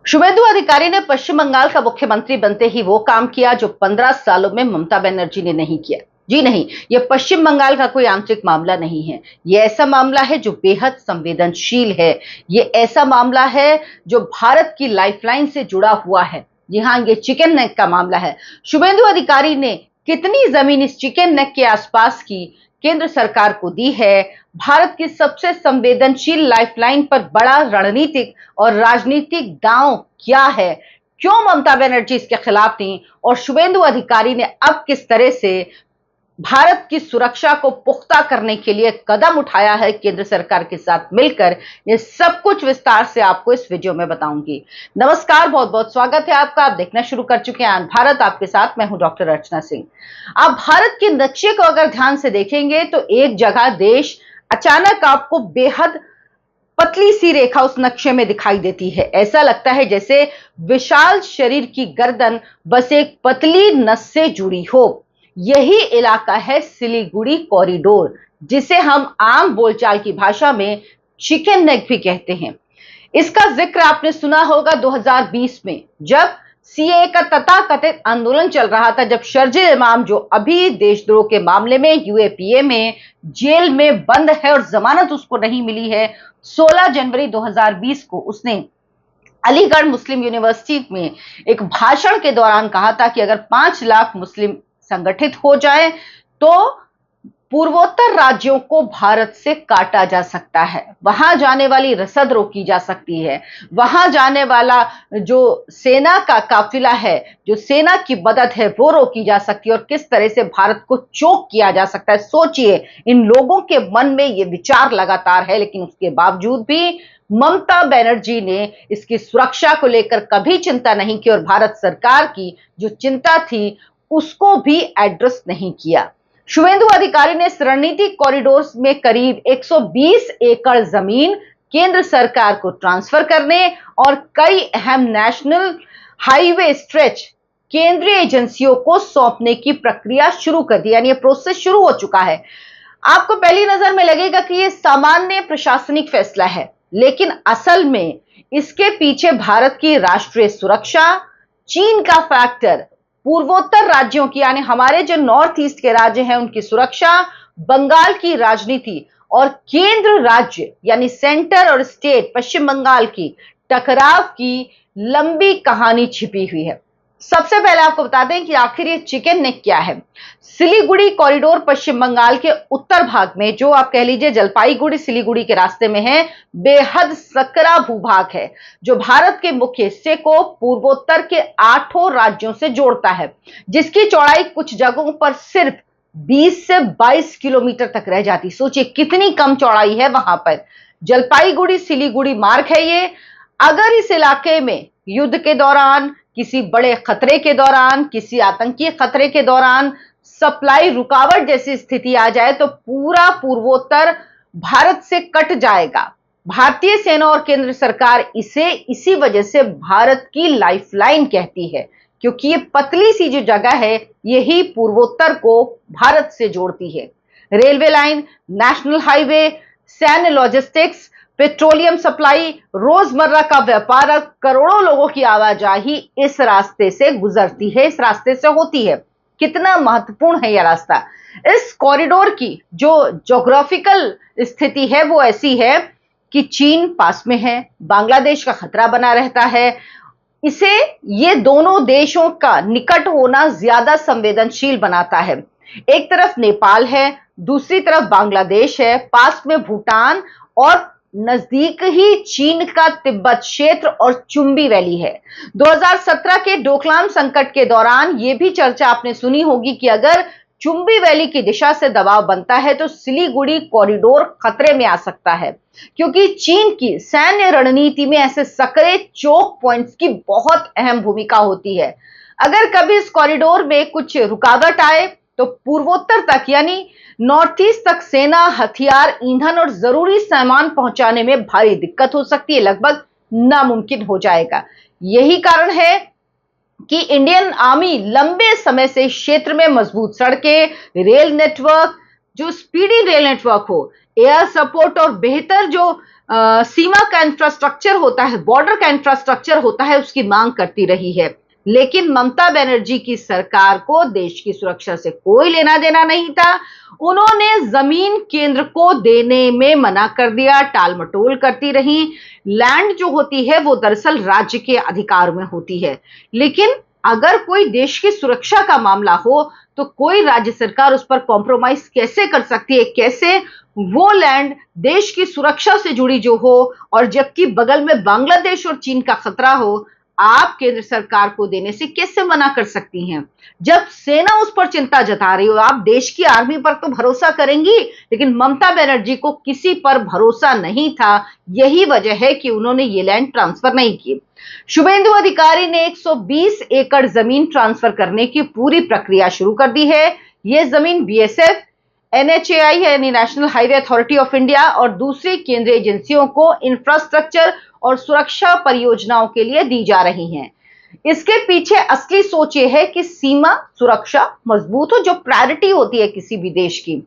शुभेंदु अधिकारी ने पश्चिम बंगाल का मुख्यमंत्री बनते ही वो काम किया जो 15 सालों में ममता बनर्जी ने नहीं किया। जी नहीं, यह पश्चिम बंगाल का कोई आंतरिक मामला नहीं है। यह ऐसा मामला है जो बेहद संवेदनशील है। यह ऐसा मामला है जो भारत की लाइफलाइन से जुड़ा हुआ है। जी हाँ, ये चिकन नेक का मामला है। शुभेंदु अधिकारी ने कितनी जमीन इस चिकन नेक के आसपास की केंद्र सरकार को दी है। भारत की सबसे संवेदनशील लाइफलाइन पर बड़ा रणनीतिक और राजनीतिक दांव क्या है, क्यों ममता बनर्जी इसके खिलाफ थी और शुभेंदु अधिकारी ने अब किस तरह से भारत की सुरक्षा को पुख्ता करने के लिए कदम उठाया है केंद्र सरकार के साथ मिलकर, ये सब कुछ विस्तार से आपको इस वीडियो में बताऊंगी। नमस्कार, बहुत बहुत स्वागत है आपका। आप देखना शुरू कर चुके हैं आन भारत, आपके साथ मैं हूं डॉक्टर अर्चना सिंह। आप भारत के नक्शे को अगर ध्यान से देखेंगे तो एक जगह देश अचानक आपको बेहद पतली सी रेखा उस नक्शे में दिखाई देती है। ऐसा लगता है जैसे विशाल शरीर की गर्दन बस एक पतली नस से जुड़ी हो। यही इलाका है सिलीगुड़ी कॉरिडोर, जिसे हम आम बोलचाल की भाषा में चिकन नेक भी कहते हैं। इसका जिक्र आपने सुना होगा 2020 में, जब सीए का तथाकथित आंदोलन चल रहा था, जब शर्जील इमाम, जो अभी देशद्रोह के मामले में यूएपीए में जेल में बंद है और जमानत उसको नहीं मिली है, 16 जनवरी 2020 को उसने अलीगढ़ मुस्लिम यूनिवर्सिटी में एक भाषण के दौरान कहा था कि अगर 5 लाख मुस्लिम संगठित हो जाए तो पूर्वोत्तर राज्यों को भारत से काटा जा सकता है, वहां जाने वाली रसद रोकी जा सकती है, वहां जाने वाला जो सेना का काफिला है, जो सेना की मदद है, वो रोकी जा सकती है और किस तरह से भारत को चोक किया जा सकता है। सोचिए, इन लोगों के मन में ये विचार लगातार है, लेकिन उसके बावजूद भी ममता बनर्जी ने इसकी सुरक्षा को लेकर कभी चिंता नहीं की और भारत सरकार की जो चिंता थी उसको भी एड्रेस नहीं किया। शुभेंदु अधिकारी ने इस रणनीतिक कॉरिडोर में करीब 120 एकड़ जमीन केंद्र सरकार को ट्रांसफर करने और कई अहम नेशनल हाईवे स्ट्रेच केंद्रीय एजेंसियों को सौंपने की प्रक्रिया शुरू कर दी, यानी ये प्रोसेस शुरू हो चुका है। आपको पहली नजर में लगेगा कि यह सामान्य प्रशासनिक फैसला है, लेकिन असल में इसके पीछे भारत की राष्ट्रीय सुरक्षा, चीन का फैक्टर, पूर्वोत्तर राज्यों की यानी हमारे जो नॉर्थ ईस्ट के राज्य हैं उनकी सुरक्षा, बंगाल की राजनीति और केंद्र राज्य यानी सेंटर और स्टेट पश्चिम बंगाल की टकराव की लंबी कहानी छिपी हुई है। सबसे पहले आपको बता दें कि आखिर ये चिकन नेक क्या है। सिलीगुड़ी कॉरिडोर पश्चिम बंगाल के उत्तर भाग में, जो आप कह लीजिए जलपाईगुड़ी सिलीगुड़ी के रास्ते में है, बेहद सकरा भूभाग है जो भारत के मुख्य हिस्से को पूर्वोत्तर के 8 राज्यों से जोड़ता है, जिसकी चौड़ाई कुछ जगहों पर सिर्फ 20 से 22 किलोमीटर तक रह जाती। सोचिए कितनी कम चौड़ाई है वहां पर। जलपाईगुड़ी सिलीगुड़ी मार्ग है ये। अगर इस इलाके में युद्ध के दौरान, किसी बड़े खतरे के दौरान, किसी आतंकी खतरे के दौरान सप्लाई रुकावट जैसी स्थिति आ जाए तो पूरा पूर्वोत्तर भारत से कट जाएगा। भारतीय सेना और केंद्र सरकार इसे इसी वजह से भारत की लाइफलाइन कहती है, क्योंकि ये पतली सी जो जगह है यही पूर्वोत्तर को भारत से जोड़ती है। रेलवे लाइन, नेशनल हाईवे, सैन्य लॉजिस्टिक्स, पेट्रोलियम सप्लाई, रोजमर्रा का व्यापार और करोड़ों लोगों की आवाजाही इस रास्ते से गुजरती है, इस रास्ते से होती है। कितना महत्वपूर्ण है यह रास्ता। इस कॉरिडोर की जो ज्योग्राफिकल स्थिति है वो ऐसी है कि चीन पास में है, बांग्लादेश का खतरा बना रहता है। इसे ये दोनों देशों का निकट होना ज्यादा संवेदनशील बनाता है। एक तरफ नेपाल है, दूसरी तरफ बांग्लादेश है, पास में भूटान और नजदीक ही चीन का तिब्बत क्षेत्र और चुंबी वैली है। 2017 के डोकलाम संकट के दौरान यह भी चर्चा आपने सुनी होगी कि अगर चुंबी वैली की दिशा से दबाव बनता है तो सिलीगुड़ी कॉरिडोर खतरे में आ सकता है, क्योंकि चीन की सैन्य रणनीति में ऐसे सकरे चोक पॉइंट्स की बहुत अहम भूमिका होती है। अगर कभी इस कॉरिडोर में कुछ रुकावट आए तो पूर्वोत्तर तक यानी नॉर्थ ईस्ट तक सेना, हथियार, ईंधन और जरूरी सामान पहुंचाने में भारी दिक्कत हो सकती है, लगभग नामुमकिन हो जाएगा। यही कारण है कि इंडियन आर्मी लंबे समय से क्षेत्र में मजबूत सड़कें, रेल नेटवर्क, जो स्पीडी रेल नेटवर्क हो, एयर सपोर्ट और बेहतर जो सीमा का इंफ्रास्ट्रक्चर होता है, बॉर्डर का इंफ्रास्ट्रक्चर होता है, उसकी मांग करती रही है। लेकिन ममता बनर्जी की सरकार को देश की सुरक्षा से कोई लेना देना नहीं था। उन्होंने जमीन केंद्र को देने में मना कर दिया, टाल मटोल करती रही। लैंड जो होती है वो दरअसल राज्य के अधिकार में होती है, लेकिन अगर कोई देश की सुरक्षा का मामला हो तो कोई राज्य सरकार उस पर कॉम्प्रोमाइज कैसे कर सकती है? कैसे वो लैंड देश की सुरक्षा से जुड़ी जो हो, और जबकि बगल में बांग्लादेश और चीन का खतरा हो, आप केंद्र सरकार को देने से कैसे मना कर सकती हैं? जब सेना उस पर चिंता जता रही हो, आप देश की आर्मी पर तो भरोसा करेंगी, लेकिन ममता बनर्जी को किसी पर भरोसा नहीं था। यही वजह है कि उन्होंने ये लैंड ट्रांसफर नहीं की। शुभेंदु अधिकारी ने 120 एकड़ जमीन ट्रांसफर करने की पूरी प्रक्रिया शुरू कर दी है। यह जमीन बीएसएफ, एनएचएआई यानी national highway authority of India और दूसरी केंद्रीय एजेंसियों को इंफ्रास्ट्रक्चर और सुरक्षा परियोजनाओं के लिए दी जा रही हैं। इसके पीछे असली सोच ये है कि सीमा सुरक्षा मजबूत हो, जो प्रायोरिटी होती है किसी भी देश की।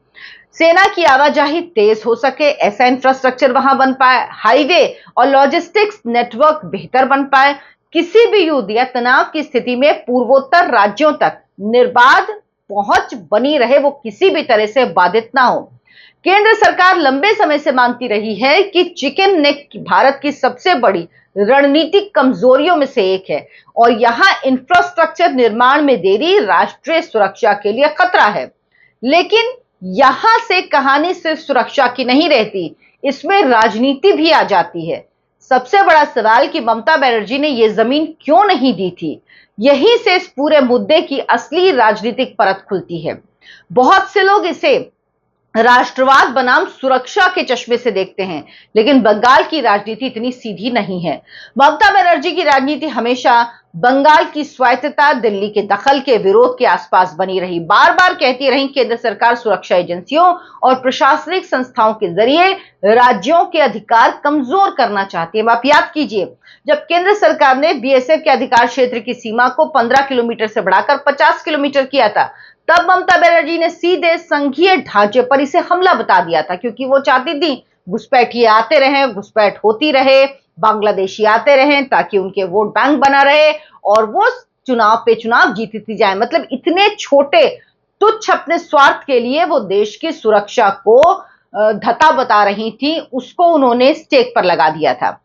सेना की आवाजाही तेज हो सके, ऐसा इंफ्रास्ट्रक्चर वहां बन पाए, हाईवे और लॉजिस्टिक्स नेटवर्क बेहतर बन पाए, किसी भी युद्ध या तनाव की स्थिति में पूर्वोत्तर राज्यों तक निर्बाध पहुंच बनी रहे, वो किसी भी तरह से बाधित ना हो। केंद्र सरकार लंबे समय से मांगती रही है कि चिकन नेक भारत की सबसे बड़ी रणनीतिक कमजोरियों में से एक है, और यहां इंफ्रास्ट्रक्चर निर्माण में देरी राष्ट्रीय सुरक्षा के लिए खतरा है। लेकिन यहां से कहानी सिर्फ सुरक्षा की नहीं रहती, इसमें राजनीति भी आ जाती है। सबसे बड़ा सवाल कि ममता बनर्जी ने यह जमीन क्यों नहीं दी थी, यहीं से इस पूरे मुद्दे की असली राजनीतिक परत खुलती है। बहुत से लोग इसे राष्ट्रवाद बनाम सुरक्षा के चश्मे से देखते हैं, लेकिन बंगाल की राजनीति इतनी सीधी नहीं है। ममता बनर्जी की राजनीति हमेशा बंगाल की स्वायत्तता, दिल्ली के दखल के विरोध के आसपास बनी रही। बार बार कहती रही केंद्र सरकार सुरक्षा एजेंसियों और प्रशासनिक संस्थाओं के जरिए राज्यों के अधिकार कमजोर करना चाहती है। आप याद कीजिए, जब केंद्र सरकार ने बीएसएफ के अधिकार क्षेत्र की सीमा को 15 किलोमीटर से बढ़ाकर 50 किलोमीटर किया था, तब ममता बनर्जी ने सीधे संघीय ढांचे पर इसे हमला बता दिया था, क्योंकि वो चाहती थी घुसपैठिए आते रहे, घुसपैठ होती रहे, बांग्लादेशी आते रहे, ताकि उनके वोट बैंक बना रहे और वो चुनाव पे चुनाव जीतती जाए। मतलब इतने छोटे तुच्छ अपने स्वार्थ के लिए वो देश की सुरक्षा को धता बता रही थी, उसको उन्होंने स्टेक पर लगा दिया था।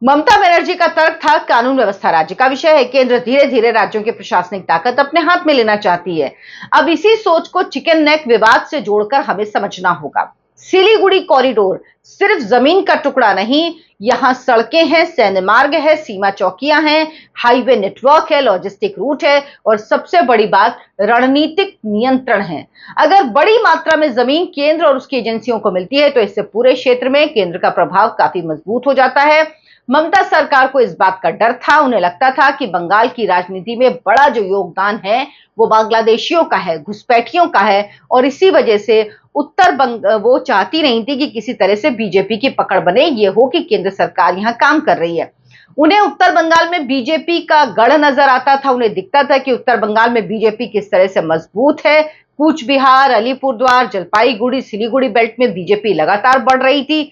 ममता बनर्जी का तर्क था कानून व्यवस्था राज्य का विषय है, केंद्र धीरे धीरे राज्यों की प्रशासनिक ताकत अपने हाथ में लेना चाहती है। अब इसी सोच को चिकन नेक विवाद से जोड़कर हमें समझना होगा। सिलीगुड़ी कॉरिडोर सिर्फ जमीन का टुकड़ा नहीं, यहां सड़कें हैं, सैन्य मार्ग है, सीमा चौकियां हैं, हाईवे नेटवर्क है, लॉजिस्टिक रूट है, और सबसे बड़ी बात रणनीतिक नियंत्रण है। अगर बड़ी मात्रा में जमीन केंद्र और उसकी एजेंसियों को मिलती है तो इससे पूरे क्षेत्र में केंद्र का प्रभाव काफी मजबूत हो जाता है। ममता सरकार को इस बात का डर था, उन्हें लगता था कि बंगाल की राजनीति में बड़ा जो योगदान है वो बांग्लादेशियों का है, घुसपैठियों का है, और इसी वजह से वो चाहती नहीं थी कि किसी तरह से बीजेपी की पकड़ बने, ये हो कि केंद्र सरकार यहां काम कर रही है। उन्हें उत्तर बंगाल में बीजेपी का गढ़ नजर आता था, उन्हें दिखता था कि उत्तर बंगाल में बीजेपी किस तरह से मजबूत है। कूच बिहार, अलीपुरद्वार, जलपाईगुड़ी, सिलीगुड़ी बेल्ट में बीजेपी लगातार बढ़ रही थी।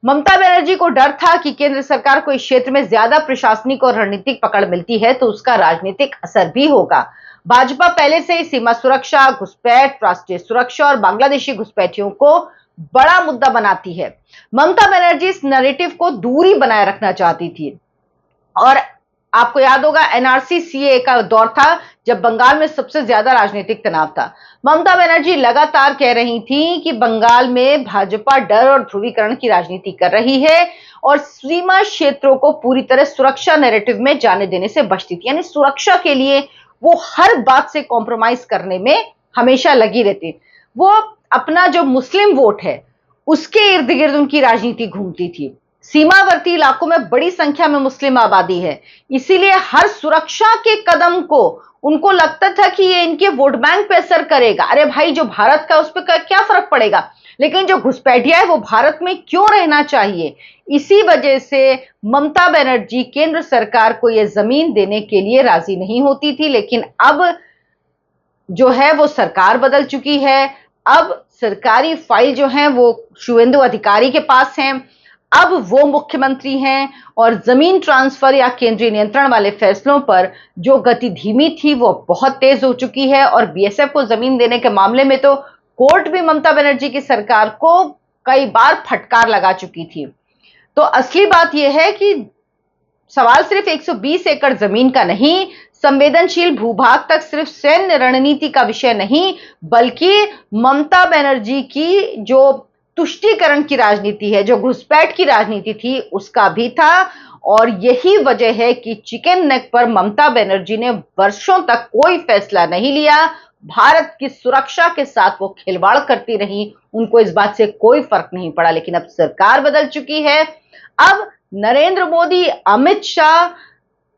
ममता बनर्जी को डर था कि केंद्र सरकार को इस क्षेत्र में ज्यादा प्रशासनिक और रणनीतिक पकड़ मिलती है तो उसका राजनीतिक असर भी होगा। भाजपा पहले से ही सीमा सुरक्षा, घुसपैठ, राष्ट्रीय सुरक्षा और बांग्लादेशी घुसपैठियों को बड़ा मुद्दा बनाती है। ममता बनर्जी इस नैरेटिव को दूरी बनाए रखना चाहती थी, और आपको याद होगा एनआरसी सीए का दौर था जब बंगाल में सबसे ज्यादा राजनीतिक तनाव था। ममता बनर्जी लगातार कह रही थी कि बंगाल में भाजपा डर और ध्रुवीकरण की राजनीति कर रही है और सीमा क्षेत्रों को पूरी तरह सुरक्षा नैरेटिव में जाने देने से बचती थी। यानी सुरक्षा के लिए वो हर बात से कॉम्प्रोमाइज करने में हमेशा लगी रहती। वो अपना जो मुस्लिम वोट है उसके इर्द गिर्द उनकी राजनीति घूमती थी। सीमावर्ती इलाकों में बड़ी संख्या में मुस्लिम आबादी है, इसीलिए हर सुरक्षा के कदम को उनको लगता था कि ये इनके वोट बैंक पे असर करेगा। अरे भाई, जो भारत का उस पर क्या फर्क पड़ेगा, लेकिन जो घुसपैठिया है वो भारत में क्यों रहना चाहिए। इसी वजह से ममता बनर्जी केंद्र सरकार को यह जमीन देने के लिए राजी नहीं होती थी। लेकिन अब जो है वो सरकार बदल चुकी है। अब सरकारी फाइल जो है वो शुभेंदु अधिकारी के पास है। अब वो मुख्यमंत्री हैं और जमीन ट्रांसफर या केंद्रीय नियंत्रण वाले फैसलों पर जो गति धीमी थी वो बहुत तेज हो चुकी है। और बीएसएफ को जमीन देने के मामले में तो कोर्ट भी ममता बनर्जी की सरकार को कई बार फटकार लगा चुकी थी। तो असली बात यह है कि सवाल सिर्फ 120 एकड़ जमीन का नहीं, संवेदनशील भूभाग तक सिर्फ सैन्य रणनीति का विषय नहीं, बल्कि ममता बनर्जी की जो तुष्टीकरण की राजनीति है, जो घुसपैठ की राजनीति थी, उसका भी था। और यही वजह है कि चिकन नेक पर ममता बनर्जी ने वर्षों तक कोई फैसला नहीं लिया। भारत की सुरक्षा के साथ वो खिलवाड़ करती रही, उनको इस बात से कोई फर्क नहीं पड़ा। लेकिन अब सरकार बदल चुकी है, अब नरेंद्र मोदी, अमित शाह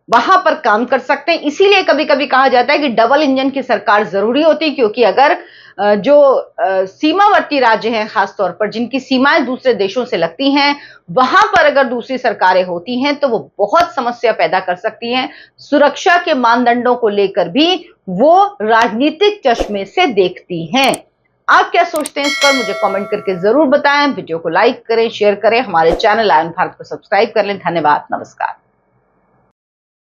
वहां पर काम कर सकते हैं। इसीलिए कभी कभी कहा जाता है कि डबल इंजन की सरकार जरूरी होती है, क्योंकि अगर जो सीमावर्ती राज्य हैं, खासतौर पर जिनकी सीमाएं दूसरे देशों से लगती हैं, वहां पर अगर दूसरी सरकारें होती हैं तो वो बहुत समस्या पैदा कर सकती हैं। सुरक्षा के मानदंडों को लेकर भी वो राजनीतिक चश्मे से देखती हैं। आप क्या सोचते हैं इस पर मुझे कमेंट करके जरूर बताएं। वीडियो को लाइक करें, शेयर करें, हमारे चैनल आयन भारत को सब्सक्राइब कर लें। धन्यवाद, नमस्कार।